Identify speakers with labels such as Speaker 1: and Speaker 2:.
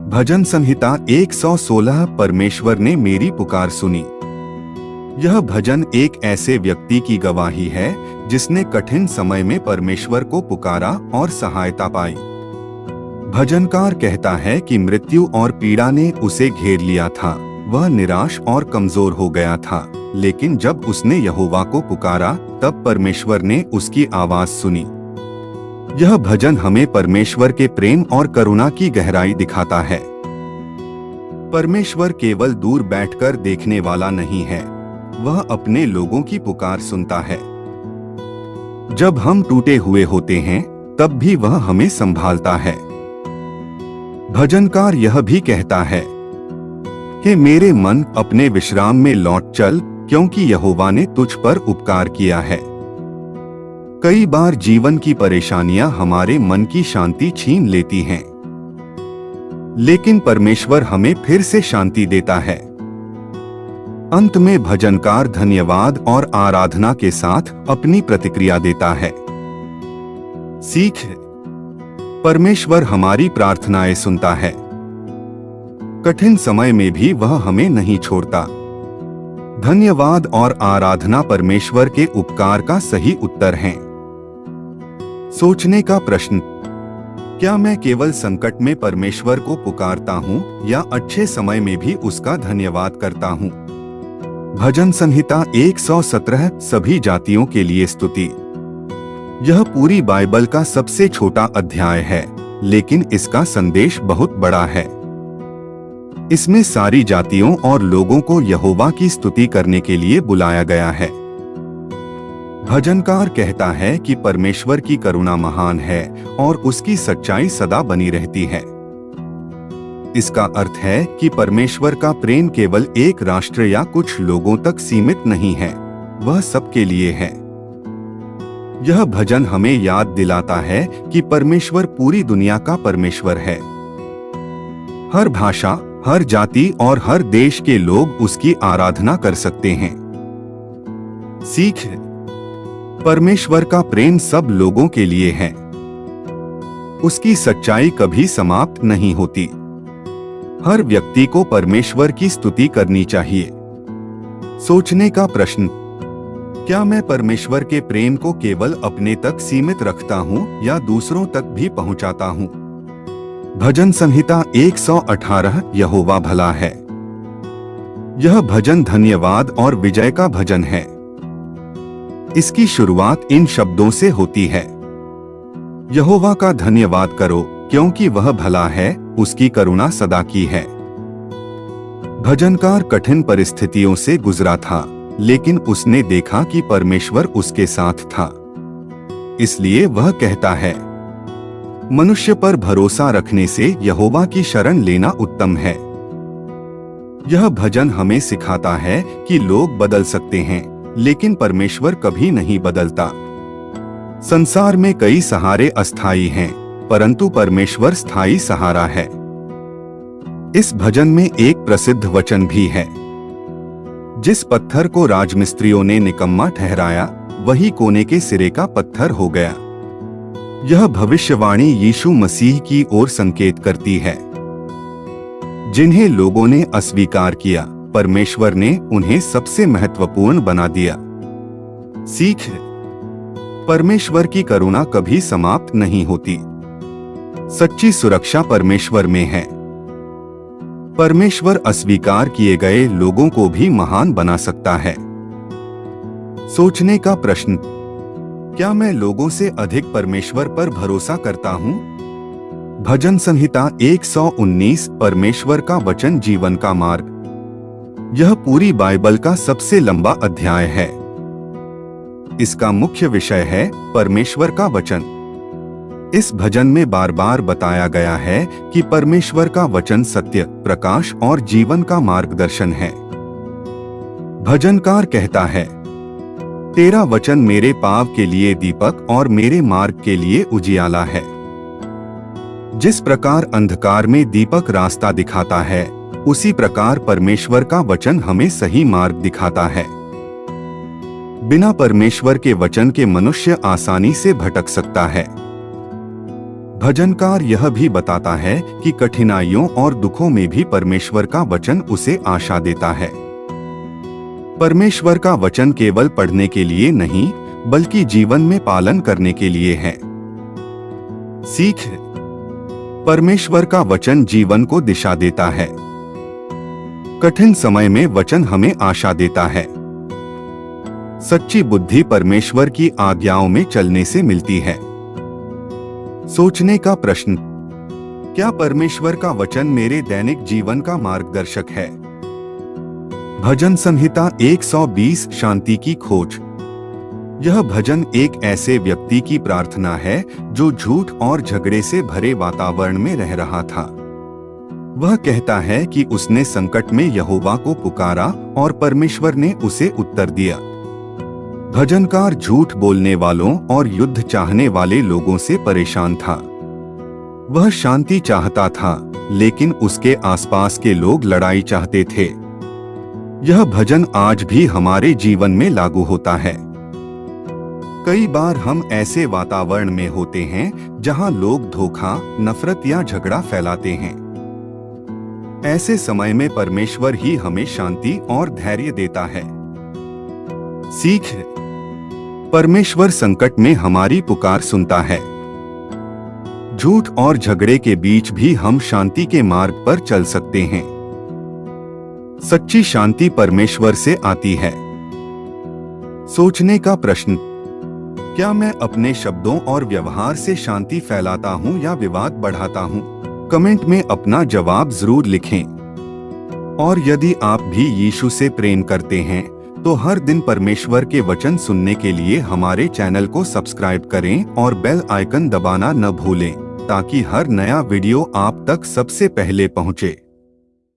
Speaker 1: भजन संहिता 116। परमेश्वर ने मेरी पुकार सुनी। यह भजन एक ऐसे व्यक्ति की गवाही है जिसने कठिन समय में परमेश्वर को पुकारा और सहायता पाई। भजनकार कहता है कि मृत्यु और पीड़ा ने उसे घेर लिया था, वह निराश और कमजोर हो गया था, लेकिन जब उसने यहोवा को पुकारा तब परमेश्वर ने उसकी आवाज सुनी। यह भजन हमें परमेश्वर के प्रेम और करुणा की गहराई दिखाता है। परमेश्वर केवल दूर बैठकर देखने वाला नहीं है, वह अपने लोगों की पुकार सुनता है। जब हम टूटे हुए होते हैं तब भी वह हमें संभालता है। भजनकार यह भी कहता है कि मेरे मन अपने विश्राम में लौट चल, क्योंकि यहोवा ने तुझ पर उपकार किया है। कई बार जीवन की परेशानियां हमारे मन की शांति छीन लेती हैं, लेकिन परमेश्वर हमें फिर से शांति देता है। अंत में भजनकार धन्यवाद और आराधना के साथ अपनी प्रतिक्रिया देता है। सीख: परमेश्वर हमारी प्रार्थनाएं सुनता है। कठिन समय में भी वह हमें नहीं छोड़ता। धन्यवाद और आराधना परमेश्वर के उपकार का सही उत्तर हैं। सोचने का प्रश्न: क्या मैं केवल संकट में परमेश्वर को पुकारता हूँ या अच्छे समय में भी उसका धन्यवाद करता हूँ? भजन संहिता 117 सभी जातियों के लिए स्तुति। यह पूरी बाइबल का सबसे छोटा अध्याय है, लेकिन इसका संदेश बहुत बड़ा है। इसमें सारी जातियों और लोगों को यहोवा की स्तुति करने के लिए बुलाया गया है। भजनकार कहता है कि परमेश्वर की करुणा महान है और उसकी सच्चाई सदा बनी रहती है। इसका अर्थ है कि परमेश्वर का प्रेम केवल एक राष्ट्र या कुछ लोगों तक सीमित नहीं है, वह सबके लिए है। यह भजन हमें याद दिलाता है कि परमेश्वर पूरी दुनिया का परमेश्वर है। हर भाषा, हर जाति और हर देश के लोग उसकी आराधना कर सकते हैं। सीख: परमेश्वर का प्रेम सब लोगों के लिए है। उसकी सच्चाई कभी समाप्त नहीं होती। हर व्यक्ति को परमेश्वर की स्तुति करनी चाहिए। सोचने का प्रश्न: क्या मैं परमेश्वर के प्रेम को केवल अपने तक सीमित रखता हूँ या दूसरों तक भी पहुँचाता हूँ? भजन संहिता 118 यहोवा भला है। यह भजन धन्यवाद और विजय का भजन है। इसकी शुरुआत इन शब्दों से होती है: यहोवा का धन्यवाद करो, क्योंकि वह भला है, उसकी करुणा सदा की है। भजनकार कठिन परिस्थितियों से गुजरा था, लेकिन उसने देखा कि परमेश्वर उसके साथ था। इसलिए वह कहता है, मनुष्य पर भरोसा रखने से यहोवा की शरण लेना उत्तम है। यह भजन हमें सिखाता है कि लोग बदल सकते हैं, लेकिन परमेश्वर कभी नहीं बदलता। संसार में कई सहारे अस्थायी हैं, परंतु परमेश्वर स्थायी सहारा है। इस भजन में एक प्रसिद्ध वचन भी है: जिस पत्थर को राजमिस्त्रियों ने निकम्मा ठहराया, वही कोने के सिरे का पत्थर हो गया। यह भविष्यवाणी यीशु मसीह की ओर संकेत करती है। जिन्हें लोगों ने अस्वीकार किया, परमेश्वर ने उन्हें सबसे महत्वपूर्ण बना दिया। सीख: परमेश्वर की करुणा कभी समाप्त नहीं होती। सच्ची सुरक्षा परमेश्वर में है। परमेश्वर अस्वीकार किए गए लोगों को भी महान बना सकता है। सोचने का प्रश्न: क्या मैं लोगों से अधिक परमेश्वर पर भरोसा करता हूँ? भजन संहिता 119 परमेश्वर का वचन जीवन का मार्ग। यह पूरी बाइबल का सबसे लंबा अध्याय है। इसका मुख्य विषय है परमेश्वर का वचन। इस भजन में बार बार बताया गया है कि परमेश्वर का वचन सत्य, प्रकाश और जीवन का मार्गदर्शन है। भजनकार कहता है, तेरा वचन मेरे पाँव के लिए दीपक और मेरे मार्ग के लिए उजियाला है। जिस प्रकार अंधकार में दीपक रास्ता दिखाता है, उसी प्रकार परमेश्वर का वचन हमें सही मार्ग दिखाता है। बिना परमेश्वर के वचन के मनुष्य आसानी से भटक सकता है। भजनकार यह भी बताता है कि कठिनाइयों और दुखों में भी परमेश्वर का वचन उसे आशा देता है। परमेश्वर का वचन केवल पढ़ने के लिए नहीं, बल्कि जीवन में पालन करने के लिए है। सीख: परमेश्वर का वचन जीवन को दिशा देता है। कठिन समय में वचन हमें आशा देता है। सच्ची बुद्धि परमेश्वर की आज्ञाओं में चलने से मिलती है। सोचने का प्रश्न: क्या परमेश्वर का वचन मेरे दैनिक जीवन का मार्गदर्शक है? भजन संहिता 120 शांति की खोज। यह भजन एक ऐसे व्यक्ति की प्रार्थना है जो झूठ और झगड़े से भरे वातावरण में रह रहा था। वह कहता है कि उसने संकट में यहोवा को पुकारा और परमेश्वर ने उसे उत्तर दिया। भजनकार झूठ बोलने वालों और युद्ध चाहने वाले लोगों से परेशान था। वह शांति चाहता था, लेकिन उसके आसपास के लोग लड़ाई चाहते थे। यह भजन आज भी हमारे जीवन में लागू होता है। कई बार हम ऐसे वातावरण में होते हैं जहां लोग धोखा, नफरत या झगड़ा फैलाते हैं। ऐसे समय में परमेश्वर ही हमें शांति और धैर्य देता है। सीख: परमेश्वर संकट में हमारी पुकार सुनता है। झूठ और झगड़े के बीच भी हम शांति के मार्ग पर चल सकते हैं। सच्ची शांति परमेश्वर से आती है। सोचने का प्रश्न: क्या मैं अपने शब्दों और व्यवहार से शांति फैलाता हूं या विवाद बढ़ाता हूं? कमेंट में अपना जवाब जरूर लिखें। और यदि आप भी यीशु से प्रेम करते हैं तो हर दिन परमेश्वर के वचन सुनने के लिए हमारे चैनल को सब्सक्राइब करें और बेल आइकन दबाना न भूलें, ताकि हर नया वीडियो आप तक सबसे पहले पहुंचे।